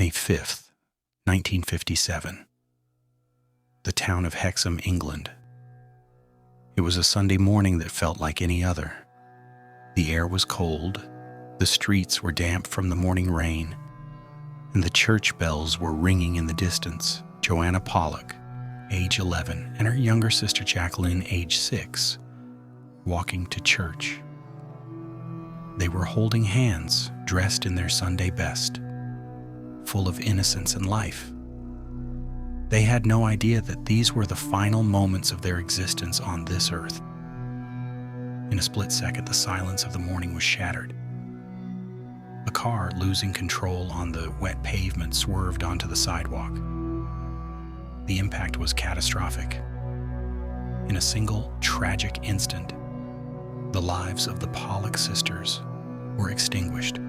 May 5th, 1957. The town of Hexham, England. It was a Sunday morning that felt like any other. The air was cold, the streets were damp from the morning rain, and the church bells were ringing in the distance. Joanna Pollock, age 11, and her younger sister Jacqueline, age 6, walking to church. They were holding hands, dressed in their Sunday best, full of innocence and life. They had no idea that these were the final moments of their existence on this earth. In a split second, the silence of the morning was shattered. A car, losing control on the wet pavement, swerved onto the sidewalk. The impact was catastrophic. In a single, tragic instant, the lives of the Pollock sisters were extinguished.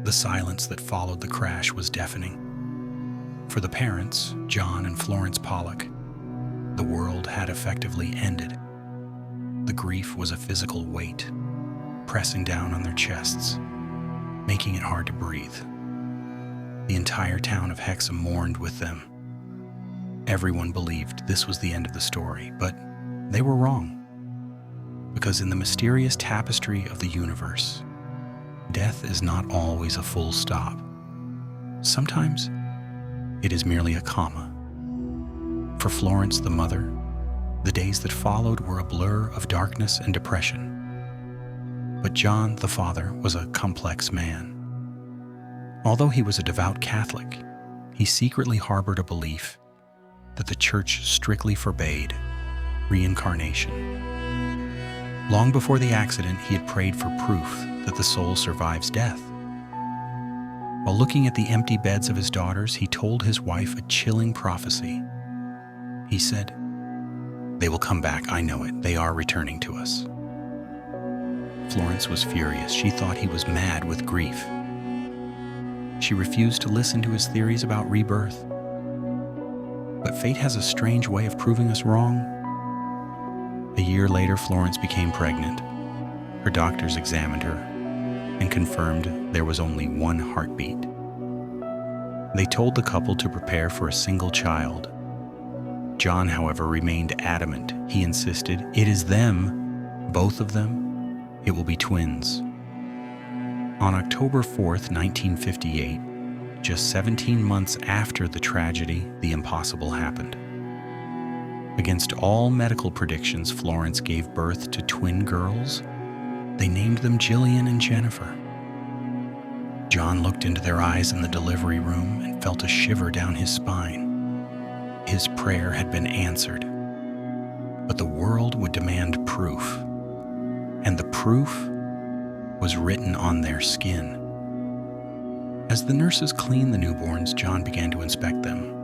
The silence that followed the crash was deafening. For the parents, John and Florence Pollock, the world had effectively ended. The grief was a physical weight, pressing down on their chests, making it hard to breathe. The entire town of Hexham mourned with them. Everyone believed this was the end of the story, but they were wrong. Because in the mysterious tapestry of the universe, death is not always a full stop. Sometimes it is merely a comma. For Florence, the mother, the days that followed were a blur of darkness and depression. But John, the father, was a complex man. Although he was a devout Catholic, he secretly harbored a belief that the church strictly forbade: reincarnation. Long before the accident, he had prayed for proof that the soul survives death. While looking at the empty beds of his daughters, he told his wife a chilling prophecy. He said, "They will come back, I know it. They are returning to us." Florence was furious. She thought he was mad with grief. She refused to listen to his theories about rebirth. But fate has a strange way of proving us wrong. A year later, Florence became pregnant. Her doctors examined her and confirmed there was only one heartbeat. They told the couple to prepare for a single child. John, however, remained adamant. He insisted, "It is them, both of them. It will be twins." On October 4th, 1958, just 17 months after the tragedy, the impossible happened. Against all medical predictions, Florence gave birth to twin girls. They named them Jillian and Jennifer. John looked into their eyes in the delivery room and felt a shiver down his spine. His prayer had been answered, but the world would demand proof, and the proof was written on their skin. As the nurses cleaned the newborns, John began to inspect them.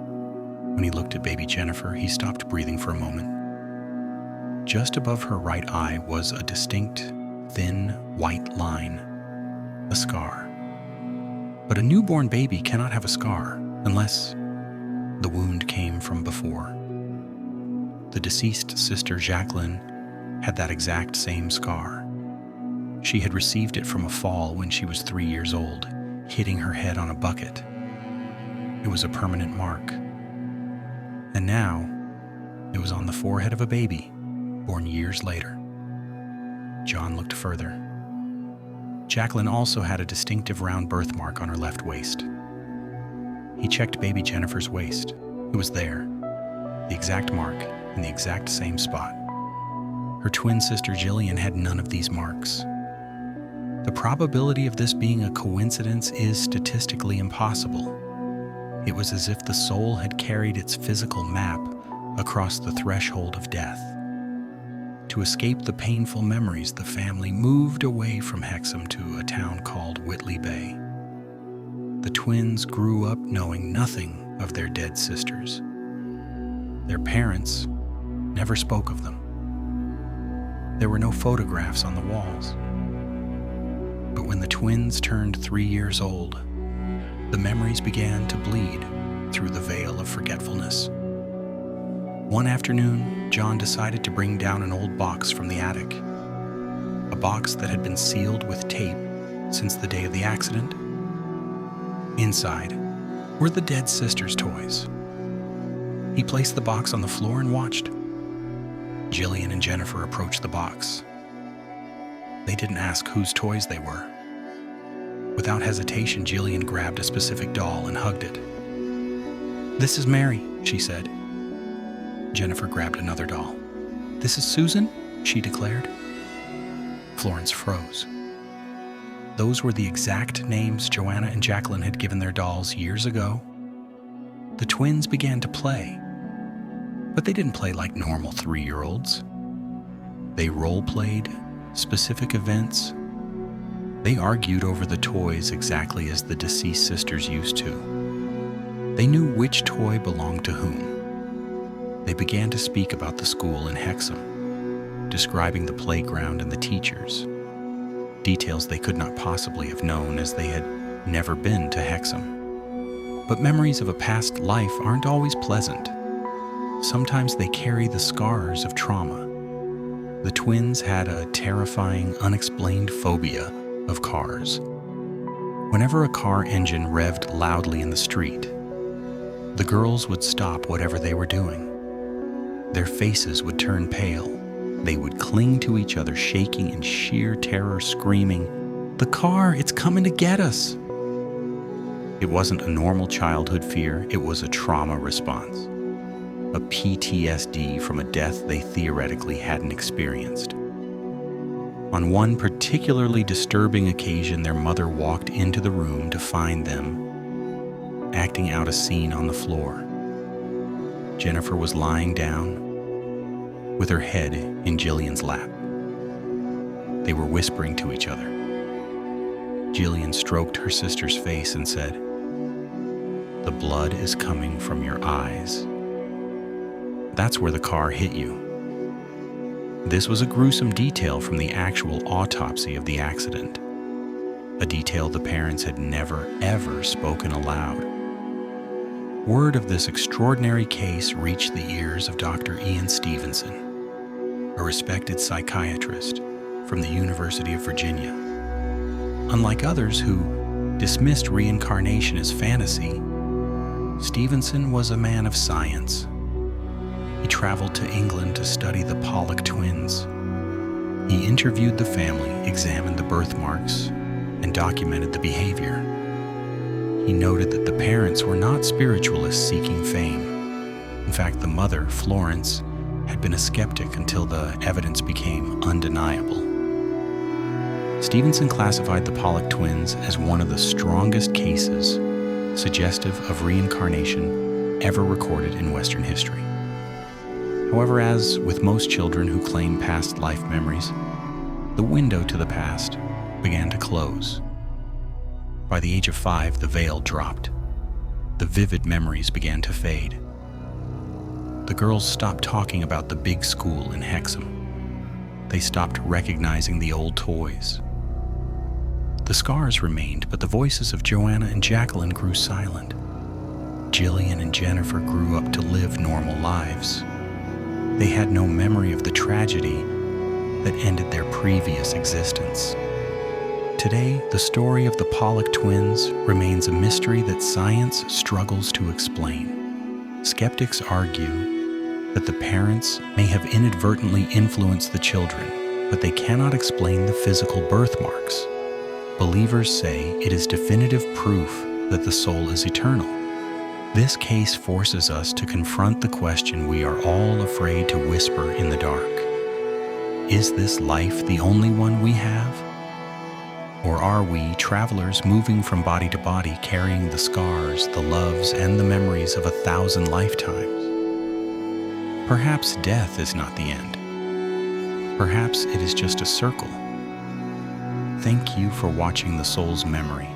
When he looked at baby Jennifer, he stopped breathing for a moment. Just above her right eye was a distinct, thin, white line, a scar. But a newborn baby cannot have a scar unless the wound came from before. The deceased sister Jacqueline had that exact same scar. She had received it from a fall when she was 3 years old, hitting her head on a bucket. It was a permanent mark. And now, it was on the forehead of a baby, born years later. John looked further. Jacqueline also had a distinctive round birthmark on her left waist. He checked baby Jennifer's waist. It was there, the exact mark, in the exact same spot. Her twin sister Jillian had none of these marks. The probability of this being a coincidence is statistically impossible. It was as if the soul had carried its physical map across the threshold of death. To escape the painful memories, the family moved away from Hexham to a town called Whitley Bay. The twins grew up knowing nothing of their dead sisters. Their parents never spoke of them. There were no photographs on the walls. But when the twins turned 3 years old, the memories began to bleed through the veil of forgetfulness. One afternoon, John decided to bring down an old box from the attic, a box that had been sealed with tape since the day of the accident. Inside, were the dead sister's toys. He placed the box on the floor and watched. Jillian and Jennifer approached the box. They didn't ask whose toys they were. Without hesitation, Jillian grabbed a specific doll and hugged it. "This is Mary," she said. Jennifer grabbed another doll. "This is Susan," she declared. Florence froze. Those were the exact names Joanna and Jacqueline had given their dolls years ago. The twins began to play, but they didn't play like normal 3-year-olds. They role-played specific events. They argued over the toys exactly as the deceased sisters used to. They knew which toy belonged to whom. They began to speak about the school in Hexham, describing the playground and the teachers, details they could not possibly have known as they had never been to Hexham. But memories of a past life aren't always pleasant. Sometimes they carry the scars of trauma. The twins had a terrifying, unexplained phobia of cars. Whenever a car engine revved loudly in the street, the girls would stop whatever they were doing. Their faces would turn pale. They would cling to each other, shaking in sheer terror, screaming, "The car, it's coming to get us!" It wasn't a normal childhood fear, it was a trauma response. A PTSD from a death they theoretically hadn't experienced. On one particularly disturbing occasion, their mother walked into the room to find them acting out a scene on the floor. Jennifer was lying down with her head in Jillian's lap. They were whispering to each other. Jillian stroked her sister's face and said, "The blood is coming from your eyes. That's where the car hit you." This was a gruesome detail from the actual autopsy of the accident, a detail the parents had never, ever spoken aloud. Word of this extraordinary case reached the ears of Dr. Ian Stevenson, a respected psychiatrist from the University of Virginia. Unlike others who dismissed reincarnation as fantasy, Stevenson was a man of science. He traveled to England to study the Pollock twins. He interviewed the family, examined the birthmarks, and documented the behavior. He noted that the parents were not spiritualists seeking fame. In fact, the mother, Florence, had been a skeptic until the evidence became undeniable. Stevenson classified the Pollock twins as one of the strongest cases suggestive of reincarnation ever recorded in Western history. However, as with most children who claim past life memories, the window to the past began to close. By the age of 5, the veil dropped. The vivid memories began to fade. The girls stopped talking about the big school in Hexham. They stopped recognizing the old toys. The scars remained, but the voices of Joanna and Jacqueline grew silent. Jillian and Jennifer grew up to live normal lives. They had no memory of the tragedy that ended their previous existence. Today, the story of the Pollock twins remains a mystery that science struggles to explain. Skeptics argue that the parents may have inadvertently influenced the children, but they cannot explain the physical birthmarks. Believers say it is definitive proof that the soul is eternal. This case forces us to confront the question we are all afraid to whisper in the dark. Is this life the only one we have? Or are we travelers moving from body to body, carrying the scars, the loves, and the memories of 1,000 lifetimes? Perhaps death is not the end. Perhaps it is just a circle. Thank you for watching The Soul's Memory.